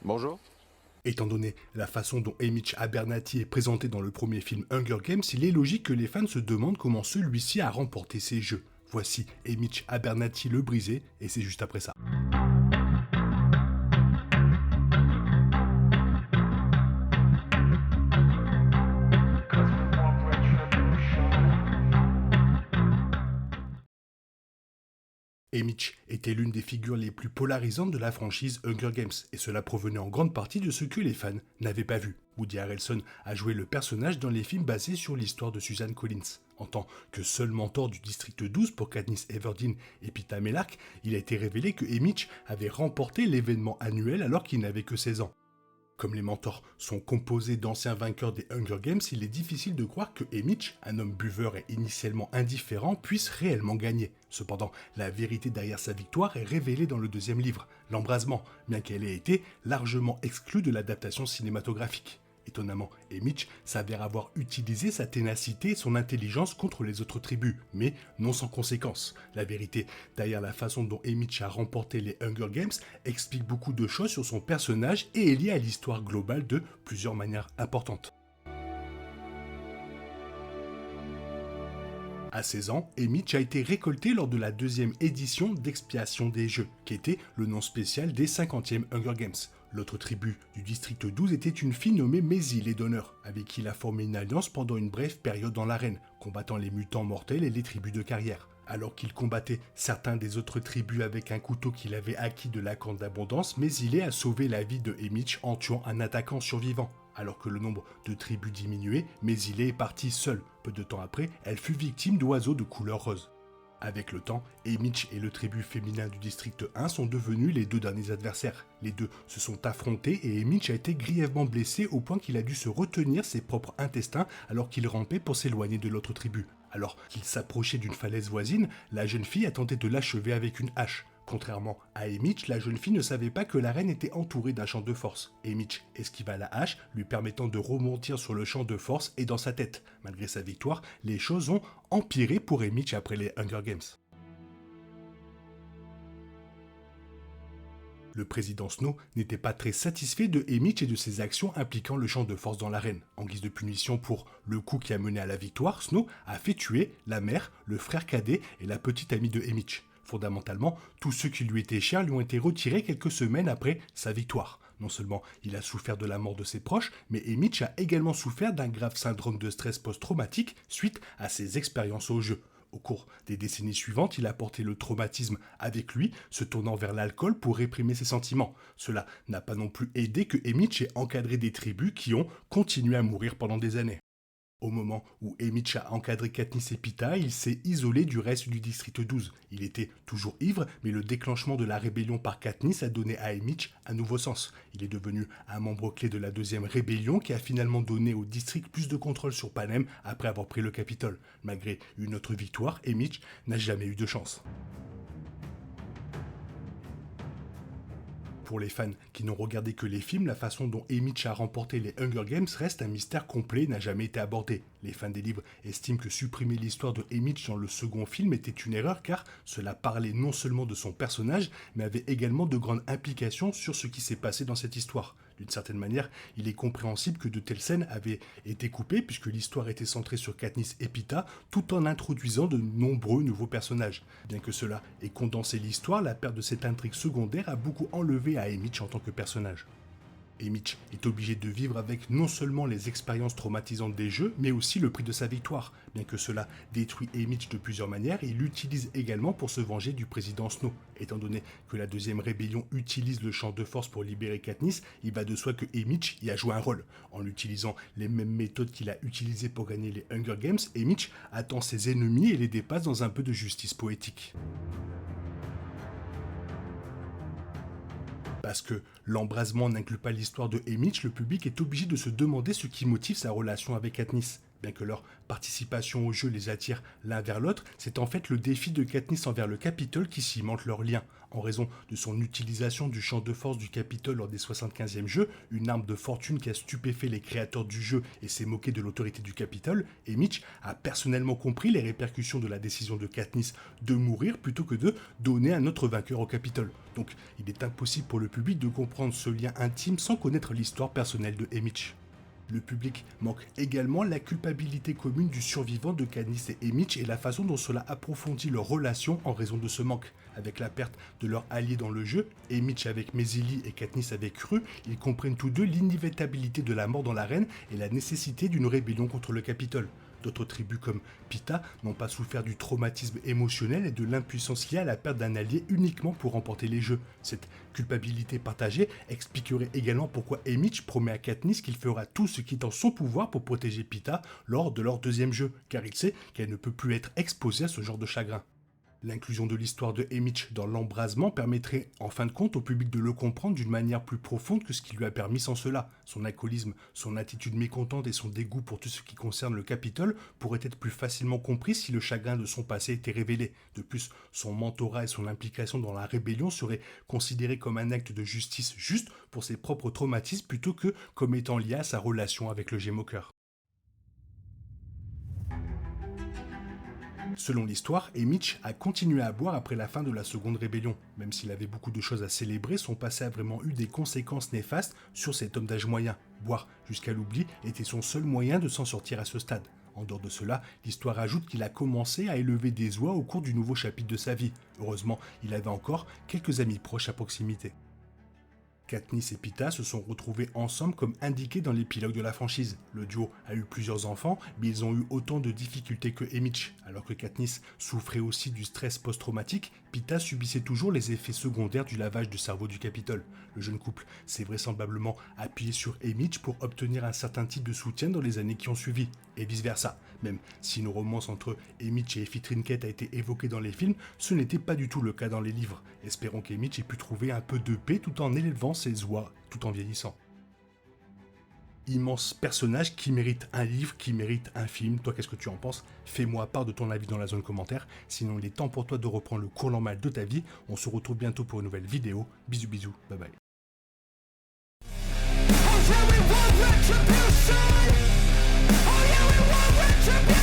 Bonjour. Étant donné la façon dont Haymitch Abernathy est présenté dans le premier film Hunger Games, il est logique que les fans se demandent comment celui-ci a remporté ces jeux. Voici Haymitch Abernathy le brisé, et c'est juste après ça. Haymitch était l'une des figures les plus polarisantes de la franchise Hunger Games, et cela provenait en grande partie de ce que les fans n'avaient pas vu. Woody Harrelson a joué le personnage dans les films basés sur l'histoire de Susan Collins. En tant que seul mentor du District 12 pour Katniss Everdeen et Peeta Mellark, il a été révélé que Haymitch avait remporté l'événement annuel alors qu'il n'avait que 16 ans. Comme les mentors sont composés d'anciens vainqueurs des Hunger Games, il est difficile de croire que Haymitch, un homme buveur et initialement indifférent, puisse réellement gagner. Cependant, la vérité derrière sa victoire est révélée dans le deuxième livre, L'Embrasement, bien qu'elle ait été largement exclue de l'adaptation cinématographique. Étonnamment, Haymitch s'avère avoir utilisé sa ténacité et son intelligence contre les autres tribus, mais non sans conséquence. La vérité derrière la façon dont Haymitch a remporté les Hunger Games explique beaucoup de choses sur son personnage et est liée à l'histoire globale de plusieurs manières importantes. À 16 ans, Haymitch a été récolté lors de la deuxième édition d'Expiation des Jeux, qui était le nom spécial des 50e Hunger Games. L'autre tribu du district 12 était une fille nommée Mézilée d'honneur, avec qui il a formé une alliance pendant une brève période dans l'arène, combattant les mutants mortels et les tribus de carrière. Alors qu'il combattait certains des autres tribus avec un couteau qu'il avait acquis de la Corne d'Abondance, Mézilée a sauvé la vie de Haymitch en tuant un attaquant survivant. Alors que le nombre de tribus diminuait, Mézilée est partie seule. Peu de temps après, elle fut victime d'oiseaux de couleur rose. Avec le temps, Haymitch et le tribut féminin du district 1 sont devenus les deux derniers adversaires. Les deux se sont affrontés et Haymitch a été grièvement blessé au point qu'il a dû se retenir ses propres intestins alors qu'il rampait pour s'éloigner de l'autre tribu. Alors qu'il s'approchait d'une falaise voisine, la jeune fille a tenté de l'achever avec une hache. Contrairement à Haymitch, la jeune fille ne savait pas que l'arène était entourée d'un champ de force. Haymitch esquiva la hache, lui permettant de rebondir sur le champ de force et dans sa tête. Malgré sa victoire, les choses ont empiré pour Haymitch après les Hunger Games. Le président Snow n'était pas très satisfait de Haymitch et de ses actions impliquant le champ de force dans l'arène. En guise de punition pour le coup qui a mené à la victoire, Snow a fait tuer la mère, le frère cadet et la petite amie de Haymitch. Fondamentalement, tous ceux qui lui étaient chers lui ont été retirés quelques semaines après sa victoire. Non seulement il a souffert de la mort de ses proches, mais Haymitch a également souffert d'un grave syndrome de stress post-traumatique suite à ses expériences au jeu. Au cours des décennies suivantes, il a porté le traumatisme avec lui, se tournant vers l'alcool pour réprimer ses sentiments. Cela n'a pas non plus aidé que Haymitch ait encadré des tribus qui ont continué à mourir pendant des années. Au moment où Haymitch a encadré Katniss et Peeta, il s'est isolé du reste du district 12. Il était toujours ivre, mais le déclenchement de la rébellion par Katniss a donné à Haymitch un nouveau sens. Il est devenu un membre clé de la deuxième rébellion qui a finalement donné au district plus de contrôle sur Panem après avoir pris le Capitole. Malgré une autre victoire, Haymitch n'a jamais eu de chance. Pour les fans qui n'ont regardé que les films, la façon dont Haymitch a remporté les Hunger Games reste un mystère complet et n'a jamais été abordé. Les fans des livres estiment que supprimer l'histoire de Haymitch dans le second film était une erreur car cela parlait non seulement de son personnage, mais avait également de grandes implications sur ce qui s'est passé dans cette histoire. D'une certaine manière, il est compréhensible que de telles scènes avaient été coupées puisque l'histoire était centrée sur Katniss et Peeta tout en introduisant de nombreux nouveaux personnages. Bien que cela ait condensé l'histoire, la perte de cette intrigue secondaire a beaucoup enlevé à Haymitch en tant que personnage. Haymitch est obligé de vivre avec non seulement les expériences traumatisantes des jeux, mais aussi le prix de sa victoire. Bien que cela détruit Haymitch de plusieurs manières, il l'utilise également pour se venger du président Snow. Étant donné que la deuxième rébellion utilise le champ de force pour libérer Katniss, il va de soi que Haymitch y a joué un rôle. En utilisant les mêmes méthodes qu'il a utilisées pour gagner les Hunger Games, Haymitch attend ses ennemis et les dépasse dans un peu de justice poétique. Parce que l'embrasement n'inclut pas l'histoire de Haymitch, le public est obligé de se demander ce qui motive sa relation avec Katniss. Bien que leur participation au jeu les attire l'un vers l'autre, c'est en fait le défi de Katniss envers le Capitole qui cimente leur lien. En raison de son utilisation du champ de force du Capitole lors des 75e jeux, une arme de fortune qui a stupéfait les créateurs du jeu et s'est moqué de l'autorité du Capitole, Haymitch a personnellement compris les répercussions de la décision de Katniss de mourir plutôt que de donner un autre vainqueur au Capitole. Donc il est impossible pour le public de comprendre ce lien intime sans connaître l'histoire personnelle de Haymitch. Le public manque également la culpabilité commune du survivant de Katniss et Haymitch et la façon dont cela approfondit leur relation en raison de ce manque. Avec la perte de leur allié dans le jeu, Haymitch avec Mesili et Katniss avec Rue, ils comprennent tous deux l'inévitabilité de la mort dans l'arène et la nécessité d'une rébellion contre le Capitole. D'autres tribus comme Pita n'ont pas souffert du traumatisme émotionnel et de l'impuissance liée à la perte d'un allié uniquement pour remporter les jeux. Cette culpabilité partagée expliquerait également pourquoi Haymitch promet à Katniss qu'il fera tout ce qui est en son pouvoir pour protéger Pita lors de leur deuxième jeu, car il sait qu'elle ne peut plus être exposée à ce genre de chagrin. L'inclusion de l'histoire de Haymitch dans l'embrasement permettrait en fin de compte au public de le comprendre d'une manière plus profonde que ce qui lui a permis sans cela. Son alcoolisme, son attitude mécontente et son dégoût pour tout ce qui concerne le Capitole pourraient être plus facilement compris si le chagrin de son passé était révélé. De plus, son mentorat et son implication dans la rébellion seraient considérés comme un acte de justice juste pour ses propres traumatismes plutôt que comme étant lié à sa relation avec le Gémoqueur. Selon l'histoire, Haymitch a continué à boire après la fin de la seconde rébellion. Même s'il avait beaucoup de choses à célébrer, son passé a vraiment eu des conséquences néfastes sur cet homme d'âge moyen. Boire jusqu'à l'oubli était son seul moyen de s'en sortir à ce stade. En dehors de cela, l'histoire ajoute qu'il a commencé à élever des oies au cours du nouveau chapitre de sa vie. Heureusement, il avait encore quelques amis proches à proximité. Katniss et Pita se sont retrouvés ensemble comme indiqué dans l'épilogue de la franchise. Le duo a eu plusieurs enfants, mais ils ont eu autant de difficultés que Haymitch. Alors que Katniss souffrait aussi du stress post-traumatique, Pita subissait toujours les effets secondaires du lavage du cerveau du Capitole. Le jeune couple s'est vraisemblablement appuyé sur Haymitch pour obtenir un certain type de soutien dans les années qui ont suivi, et vice-versa. Même si une romance entre Haymitch et Effie Trinket a été évoquée dans les films, ce n'était pas du tout le cas dans les livres. Espérons qu'Haymitch ait pu trouver un peu de paix tout en élevant ses oies, tout en vieillissant. Immense personnage qui mérite un livre, qui mérite un film. Toi, qu'est-ce que tu en penses? Fais-moi part de ton avis dans la zone commentaire. Sinon, il est temps pour toi de reprendre le cours normal de ta vie. On se retrouve bientôt pour une nouvelle vidéo. Bisous, bisous, bye bye. Oh yeah, we want retribution.